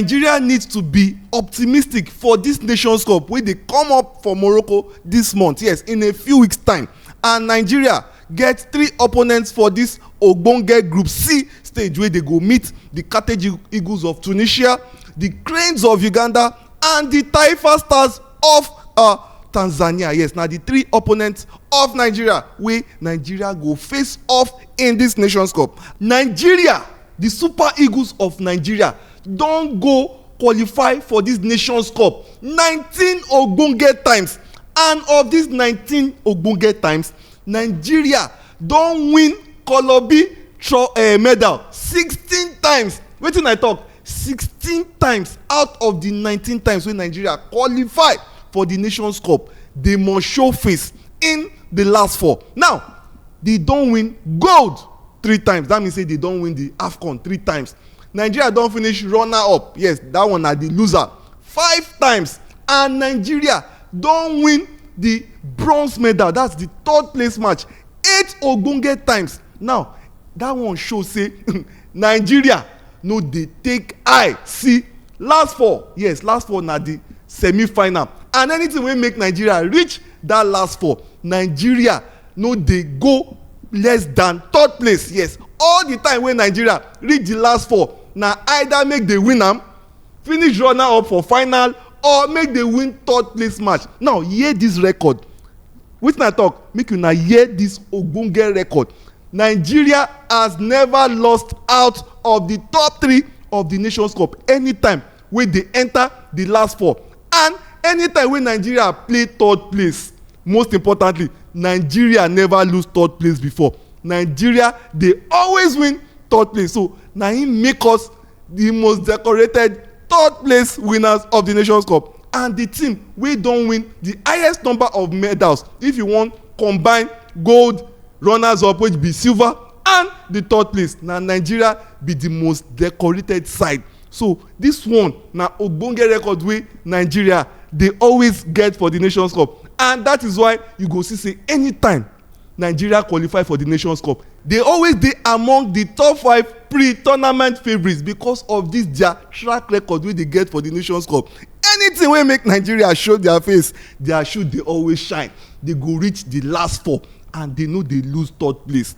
Nigeria needs to be optimistic for this Nations Cup wey dey come up for Morocco this month, yes, in a few weeks time. And Nigeria get 3 opponents for this ogbonge Group C stage wey dey go meet the Carthage Eagles of Tunisia, the Cranes of Uganda, and the Taifa Stars of Tanzania. Yes, na the 3 opponents of Nigeria wey Nigeria go face off in this Nations Cup. Nigeria, the Super Eagles of Nigeria, don go qualify for this Nations Cup 19 ogbonge times, and of these 19 ogbonge times, Nigeria don win Kolobi medal 16 times. Wetin I talk? 16 times out of the 19 times wey Nigeria qualify for the Nations Cup, they must show face in the last 4. Now, they don win gold 3 times. That means say they don win the AFCON 3 times. Nigeria don finish runner up. Yes, that one na the loser 5 times. And Nigeria don win the bronze medal. That's the 3rd place match 8 ogbonge times. Now, that one show say Nigeria no dey take eye see last 4. Yes, last 4 na the semi-final. And anything wey make Nigeria reach that last 4, Nigeria no dey go less than 3rd place. Yes, all the time wey Nigeria reach the last 4, na either make they win am, finish runner up for final, or make they win 3rd place match. Now, hear this record. Wetin I talk? Make una hear this ogbonge record. Nigeria has never lost out of the top 3 of the Nations Cup anytime wey they enter the last 4. And anytime wey Nigeria play 3rd place, most importantly, Nigeria never lose 3rd place before. Nigeria, they always win 3rd place. So na him make us the most decorated 3rd place winners of the Nations Cup, and the team wey don win the highest number of medals, if you wan combine gold, runners up which be silver, and the 3rd place, na Nigeria be the most decorated side. So this one na ogbonge record wey Nigeria dey always get for the Nations Cup, and that is why you go see say anytime Nigeria qualify for the Nations Cup, they always dey among the top 5 pre-tournament favourites because of this their track record wey they get for the Nations Cup. Anything wey make Nigeria show their face, their shoe dey always shine. They go reach the last 4, and they know they lose 3rd place.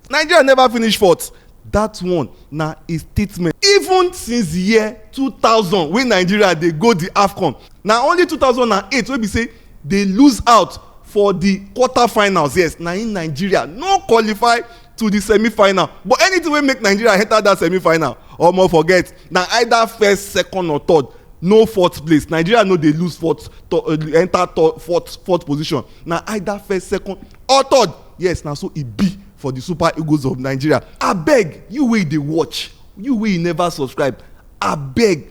Nigeria never finish 4th. That one na a statement. Even since the year 2000 when Nigeria dey go the AFCON, na only 2008 wey be say they lose out for the quarter-finals. Yes, na in Nigeria no qualify to the semi-final. But anything wey make Nigeria enter that semi-final, omo forget, na either 1st, 2nd or 3rd. No 4th place. Nigeria no dey lose 4th to enter 4th position. Na either 1st, 2nd or 3rd. Yes, na so e be for the Super Eagles of Nigeria. Abeg, you wey dey watch, you wey never subscribe, abeg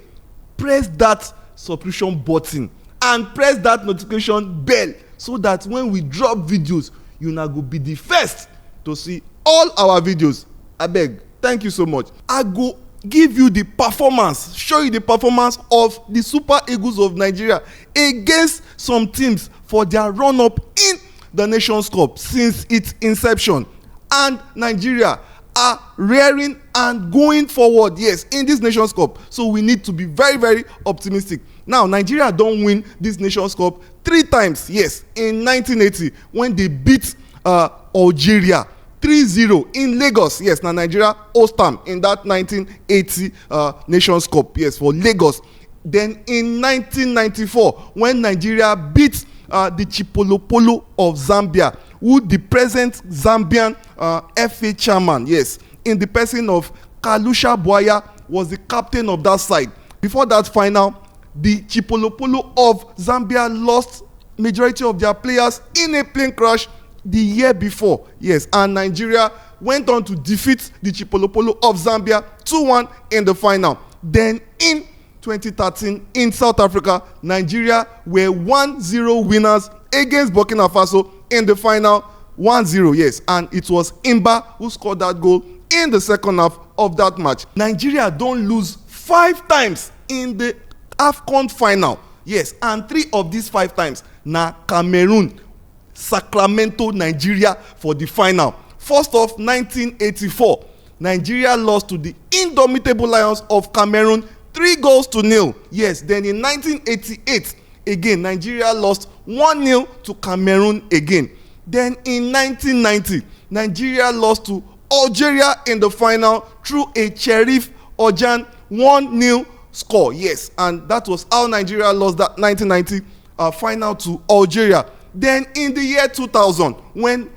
press that subscription button and press that notification bell, so that when we drop videos, you na go be the first to see all our videos. Abeg, thank you so much. I go give you the performance, show you the performance of the Super Eagles of Nigeria against some teams for their run-up in the Nations Cup since its inception. And Nigeria are rearing and going forward, yes, in this Nations Cup. So we need to be very, very optimistic. Now, Nigeria don win this Nations Cup 3 times, yes, in 1980 when they beat Algeria 3-0 in Lagos. Yes, na Nigeria host am in that 1980 Nations Cup, yes, for Lagos. Then in 1994 when Nigeria beat the Chipolopolo of Zambia, who the present Zambian FA chairman, yes, in the person of Kalusha Bwaya, was the captain of that side. Before that final, the Chipolopolo of Zambia lost majority of their players in a plane crash the year before. Yes, and Nigeria went on to defeat the Chipolopolo of Zambia 2-1 in the final. Then in 2013 in South Africa, Nigeria were 1-0 winners against Burkina Faso in the final, 1-0, yes, and it was Imba who scored that goal in the second half of that match. Nigeria don lose 5 times in the AFCON final, yes, and 3 of these 5 times na Cameroon, Sacramento, Nigeria for the final. First off, 1984, Nigeria lost to the indomitable Lions of Cameroon 3-0. Yes, then in 1988, again, Nigeria lost 1-0 to Cameroon again. Then in 1990, Nigeria lost to Algeria in the final through a Cherif Ojan 1-0 score. Yes, and that was how Nigeria lost that 1990 final to Algeria. Then in the year 2000, when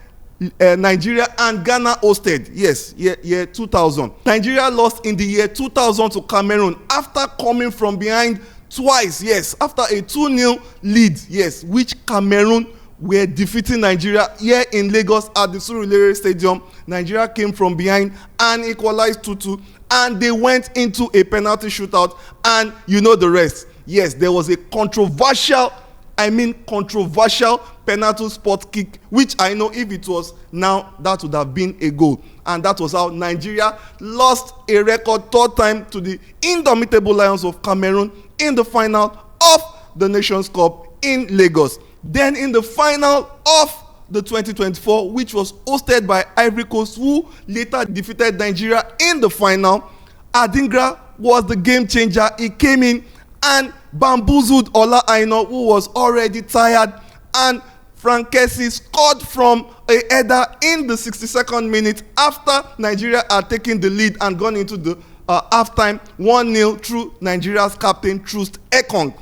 Nigeria and Ghana hosted, yes, year 2000, Nigeria lost in the year 2000 to Cameroon after coming from behind twice, yes, after a 2-0 lead, yes, which Cameroon were defeating Nigeria here in Lagos at the Surulere Stadium. Nigeria came from behind and equalized 2-2, and they went into a penalty shootout, and you know the rest. Yes, there was a controversial penalty spot kick, which I know if it was now, that would have been a goal. And that was how Nigeria lost a record 3rd time to the indomitable Lions of Cameroon in the final of the Nations Cup in Lagos. Then in the final of the 2024, which was hosted by Ivory Coast, who later defeated Nigeria in the final, Adingra was the game changer. He came in and bamboozled Ola Aina, who was already tired, and Frank Kessie scored from a header in the 62nd minute after Nigeria had taken the lead and gone into the halftime 1-0 through Nigeria's captain Troost Ekong.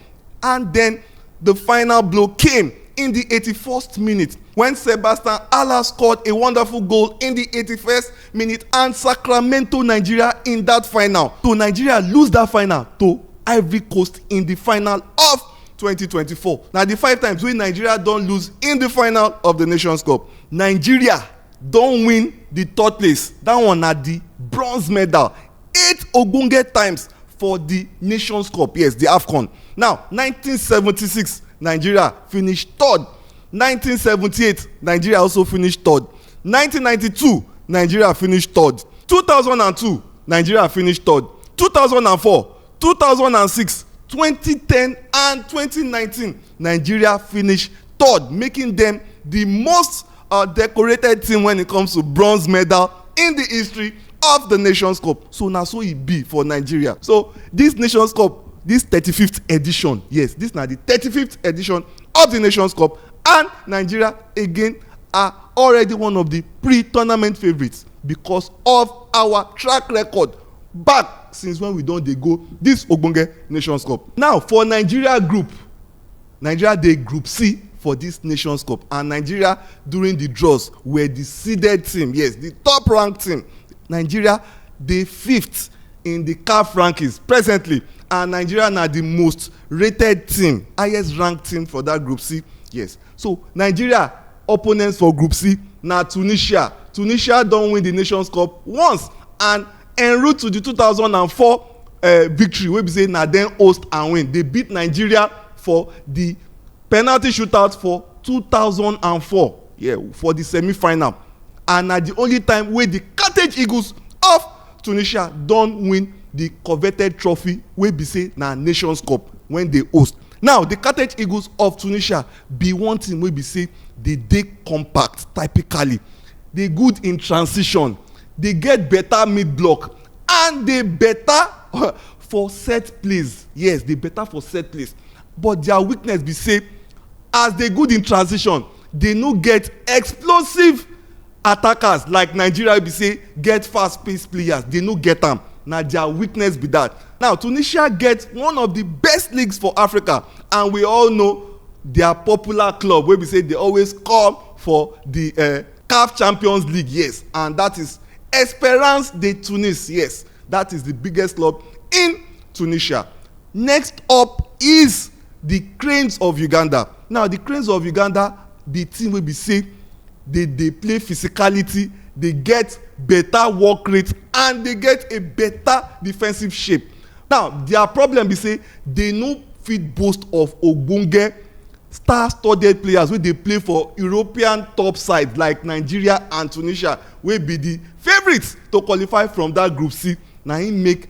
And then the final blow came in the 81st minute when Sebastian Haller scored a wonderful goal in the 81st minute and Sacramento Nigeria in that final. So Nigeria lose that final to Ivory Coast in the final of 2024. Now the 5 times wey Nigeria don lose in the final of the Nations Cup, Nigeria don win the 3rd place. That one na the bronze medal 8 ogbonge times for the Nations Cup. Yes, the AFCON. Now 1976 Nigeria finished 3rd. 1978 Nigeria also finished 3rd. 1992 Nigeria finished 3rd. 2002 Nigeria finished 3rd. 2004, 2006, 2010 and 2019 Nigeria finished 3rd, making them the most decorated team when it comes to bronze medal in the history of the Nations Cup. So na so e be for Nigeria. So this Nations Cup, this 35th edition, yes, this na the 35th edition of the Nations Cup, and Nigeria again are already one of the pre-tournament favourites because of our track record back since when we don dey go this ogbonge Nations Cup. Now for Nigeria dey Group C for this Nations Cup, and Nigeria during the draws were the seeded team, yes, the top ranked team. Nigeria dey 5th in the CAF rankings presently, and Nigeria na the most rated team, highest ranked team for that Group C. Yes, so Nigeria opponents for Group C na Tunisia. Tunisia don win the Nations Cup once and en route to the 2004 victory wey be say na dem host and win. They beat Nigeria for the penalty shootout for 2004, yeah, for the semi-final, and na the only time wey the Carthage Eagles of Tunisia don win the coveted trophy wey be say na Nations Cup when they host. Now the Carthage Eagles of Tunisia be one team wey be say they dey compact typically, they good in transition, they get better mid block, and they better for set plays. Yes, they better for set plays, but their weakness be say as they good in transition, they no get explosive attackers like Nigeria be say get fast paced players. They no get am. Na their weakness be that. Now Tunisia get one of the best leagues for Africa, and we all know their popular club wey be say they always come for the CAF Champions League, yes, and that is Esperance de Tunis. Yes, that is the biggest club in Tunisia. Next up is the Cranes of Uganda. Now the Cranes of Uganda, the team wey be say they play physicality, they get better work rate, and they get a better defensive shape. Now their problem be say they no fit boast of ogbonge star-studded players wey dey play for European top sides like Nigeria and Tunisia, wey be the favourites to qualify from that Group C. Na im make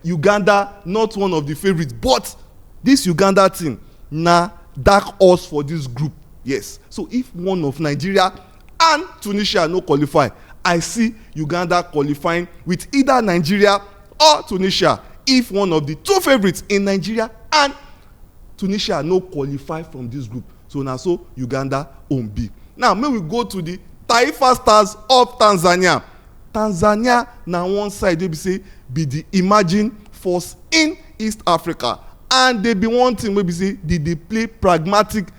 Uganda not one of the favourites, but this Uganda team na dark horse for this group. Yes, so if one of Nigeria and Tunisia no qualify, I see Uganda qualifying with either Nigeria or Tunisia if one of the two favourites in Nigeria and Tunisia no qualify from this group. So na so Uganda own be. Now make we go to the Taifa Stars of Tanzania. Tanzania na one side wey be say be the emerging force in East Africa, and they be one team wey be say they play pragmatic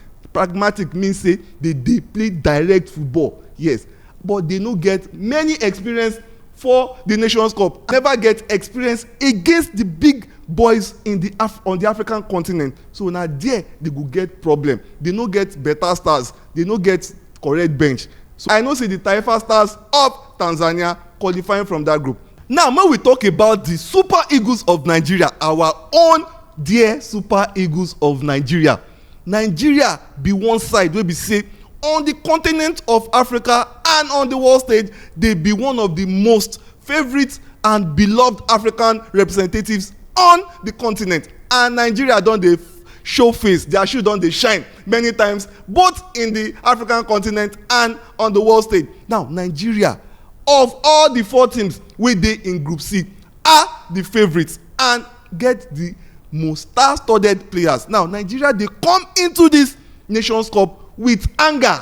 means say they play direct football, yes, but they no get many experience for the Nations Cup, never get experience against the big boys in the on the African continent. So na there they go get problem. They no get better stars, they no get correct bench. So I know say the Taifa Stars of Tanzania qualifying from that group. Now when we talk about the Super Eagles of Nigeria, our own dear Super Eagles of Nigeria, Nigeria be one side wey be say on the continent of Africa and on the world stage, they be one of the most favourite and beloved African representatives on the continent, and Nigeria don dey show face, their shoe don dey shine many times both in the African continent and on the world stage. Now Nigeria, of all the 4 teams wey dey in Group C, are the favourites and get the most star-studded players. Now Nigeria dey come into this Nations Cup with anger,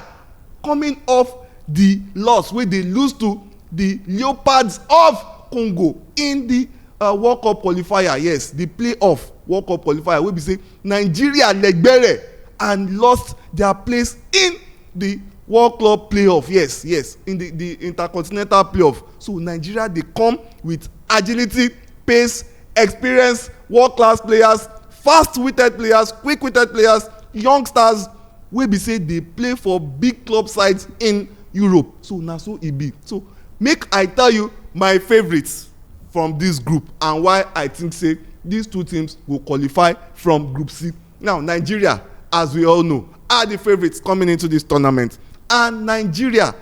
coming off the loss wey dey lose to the Leopards of Congo in the World Cup qualifier, yes, the playoff World Cup qualifier wey be say Nigeria legbere and lost their place in the World Club playoff, yes, in the intercontinental playoff. So Nigeria dey come with agility, pace, experience, world-class players, fast-witted players, quick-witted players, youngsters wey be say dey play for big club sides in Europe. So na so e be. So make I tell you my favourites from this group and why I think say these 2 teams go qualify from Group C. Now Nigeria, as we all know, are the favourites coming into this tournament, and Nigeria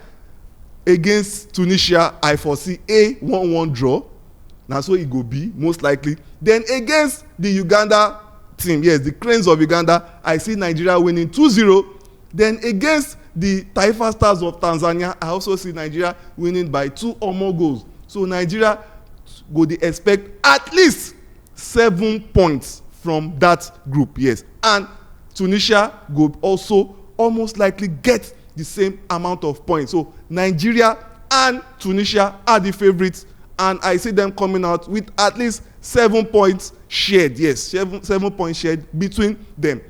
against Tunisia, I foresee a 1-1 draw. Na so e go be most likely. Then against the Uganda team, yes, the Cranes of Uganda, I see Nigeria winning 2-0. Then against the Taifa Stars of Tanzania, I also see Nigeria winning by 2 or more goals. So Nigeria go dey expect at least 7 points from that group, yes, and Tunisia go also almost likely get the same amount of points. So Nigeria and Tunisia are the favourites, and I see them coming out with at least 7 points shared, yes, 7 points shared between them.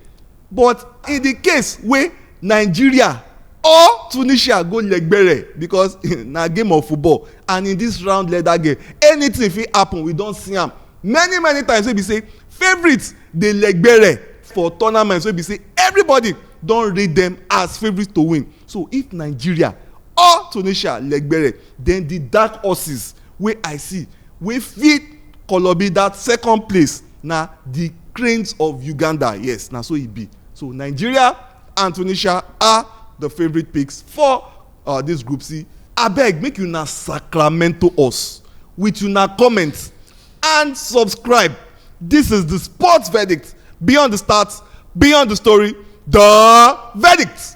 But in the case where Nigeria or Tunisia go legbere, because na game of football, and in this round leather game anything fit happen. We don see am many times wey be say favourites dey legbere for tournaments wey be say everybody don rate them as favourites to win. So if Nigeria or Tunisia legbere, then the dark horses wey I see wey fit kolobi that second place na the Cranes of Uganda, yes, na so e be. So Nigeria and Tunisia are the favourite picks for this Group C. Abeg make una Sacramento us with una comment and subscribe. This is the Sports Verdict, beyond the stats, beyond the story, the verdict.